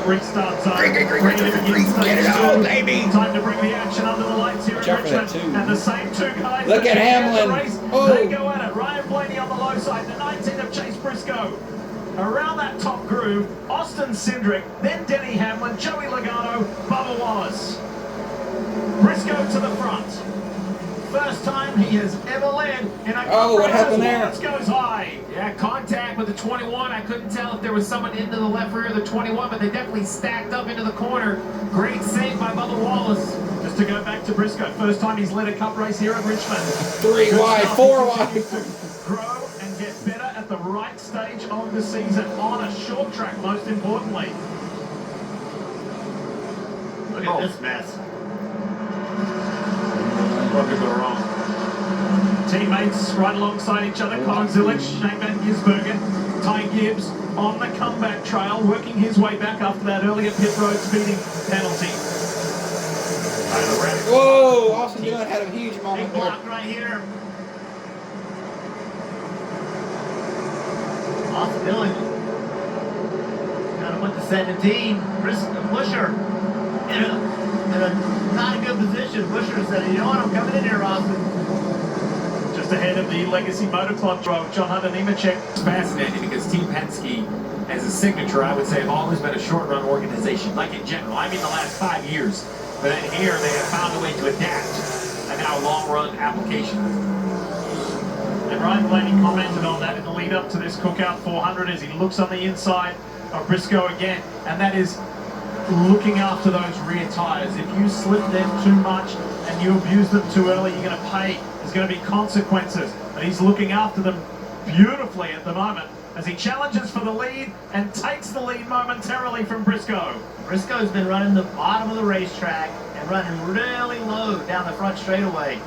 Restart zone. Ready to begin stage 2. Baby. Time to bring the action under the lights here at Richmond. And the same two guys. Look at Hamlin. They go at it. Ryan Blaney on the low side. The 19 of Chase Briscoe. Around that top groove, Austin Cindric, then Denny Hamlin, Joey Logano, Bubba Wallace. Briscoe to the front. First time he has ever led in a what happened there? Wallace goes high. Yeah, contact with the 21. I couldn't tell if there was someone into the left rear of the 21, but they definitely stacked up into the corner. Great save by Bubba Wallace. Just to go back to Briscoe, first time he's led a cup race here at Richmond. 3 wide, 4 wide. Grow and get better at the right stage of the season on a short track, most importantly. Look at this mess. What could go wrong? Teammates right alongside each other. Colin Zilic, Shane Van Gisbergen, Ty Gibbs on the comeback trail, working his way back after that earlier pit road speeding penalty. Whoa, Austin Dillon had a huge moment Big there. block right here. Austin Dillon got him with the 17. Busher in a not a good position. Busher said, you know what, I'm coming in here, Austin. Just ahead of the Legacy Motor Club driver, John Hunter Nemechek. It's fascinating because Team Penske, as a signature, I would say, have always been a short-run organization, like in general. I mean the last 5 years. But then here, they have found a way to adapt and now long-run application. And Ryan Blaney commented on that in the lead-up to this Cookout 400 as he looks on the inside of Briscoe again, and that is looking after those rear tires. If you slip them too much and you abuse them too early, you're going to pay. There's going to be consequences. And he's looking after them beautifully at the moment as he challenges for the lead and takes the lead momentarily from Briscoe. Briscoe's been running the bottom of the racetrack and running really low down the front straightaway.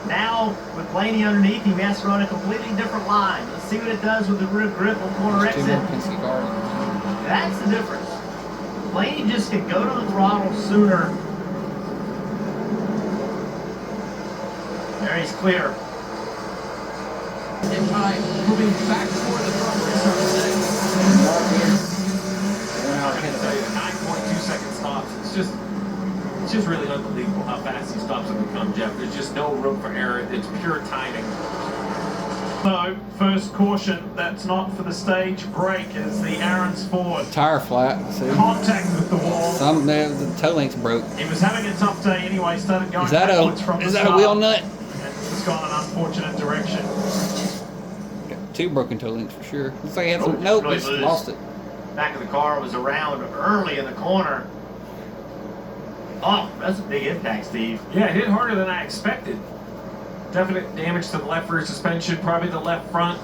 Now, with Blaney underneath him, he has to run a completely different line. Let's see what it does with the rear grip on corner exit. That's the difference. Blaney just can go to the throttle sooner. There he's clear. And time moving back toward the front restart six. I can tell you, 9.2 second stops. It's just really unbelievable how fast these stops have become, Jeff. There's just no room for error. It's pure timing. So, first caution, that's not for the stage break as the Aaron's Ford. Tire flat. See? Contact with the wall. The toe links broke. He was having a tough day anyway, started going backwards from the Is that start, a wheel nut? and it's gone an unfortunate direction. Got 2 broken toe links for sure. Looks like he had some. Nope, really just loose. lost it. Back of the car was around early in the corner. Oh, that's a big impact, Steve. Yeah, it hit harder than I expected. Definite damage to the left rear suspension, probably the left front.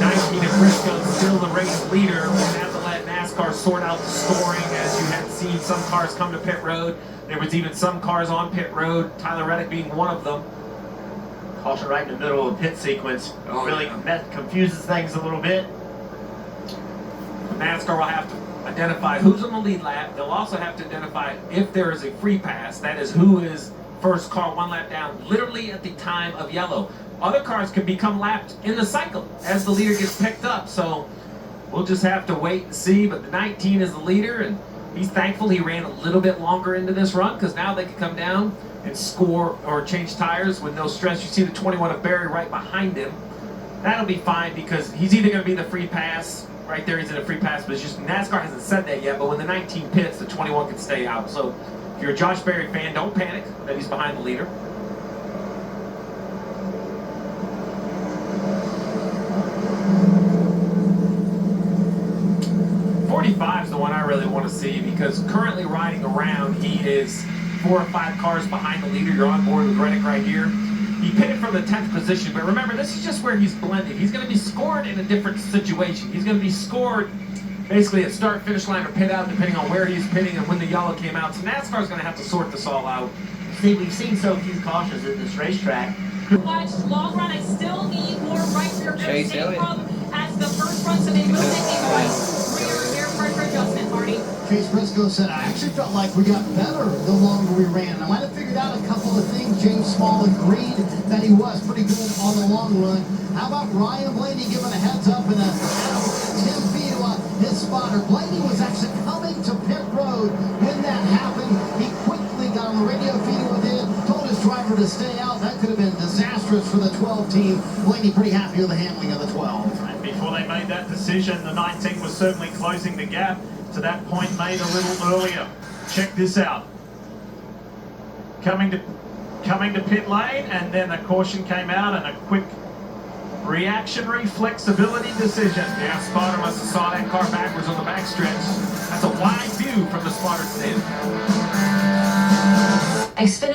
19 of Briscoe, still the race leader. We're going to have to let Nascar sort out the scoring. As you had seen some cars come to pit road. There was even some cars on pit road, Tyler Reddick being one of them. Caution right in the middle of the pit sequence. Really confuses things a little bit. NASCAR will have to identify who's on the lead lap. They'll also have to identify if there is a free pass. That is who is first car 1 lap down, literally at the time of yellow. Other cars can become lapped in the cycle as the leader gets picked up. So we'll just have to wait and see. But the 19 is the leader, and he's thankful he ran a little bit longer into this run because now they can come down and score or change tires with no stress. You see the 21 of Barry right behind him. That'll be fine because he's either going to be the free pass. Right there, he's in a free pass, but it's just NASCAR hasn't said that yet. But when the 19 pits, the 21 can stay out. So if you're a Josh Berry fan, don't panic that he's behind the leader. '45 is the one I really want to see because currently riding around, he is 4 or 5 cars behind the leader. You're on board with Reddick right here. He pitted from the 10th position, but remember, this is just where he's blending. He's going to be scored in a different situation. He's going to be scored basically at start, finish line, or pit out, depending on where he's pitting and when the yellow came out. So NASCAR's going to have to sort this all out. See, we've seen so few cautions at this racetrack. Watch long run. I still need more right rear Chase grip Elliott. from as the first run, so they will make a right rear pressure adjustment, Marty. Chase Briscoe said, I actually felt like we got better the longer we ran. I might have figured out a couple of things. James Small agreed that he was pretty good on the long run. How about Ryan Blaney giving a heads up and a 10 feet to his spotter. Blaney was actually coming to pit road when that happened. He quickly got on the radio feed with it, told his driver to stay out. That could have been disastrous for the 12 team. Blaney pretty happy with the handling of the 12. And before they made that decision, the 19 was certainly closing the gap to that point made a little earlier. Check this out. Coming to pit lane, and then a caution came out and a quick reactionary flexibility decision. Yeah, spotter must have saw that car backwards on the backstretch. That's a wide view from the spotter stand.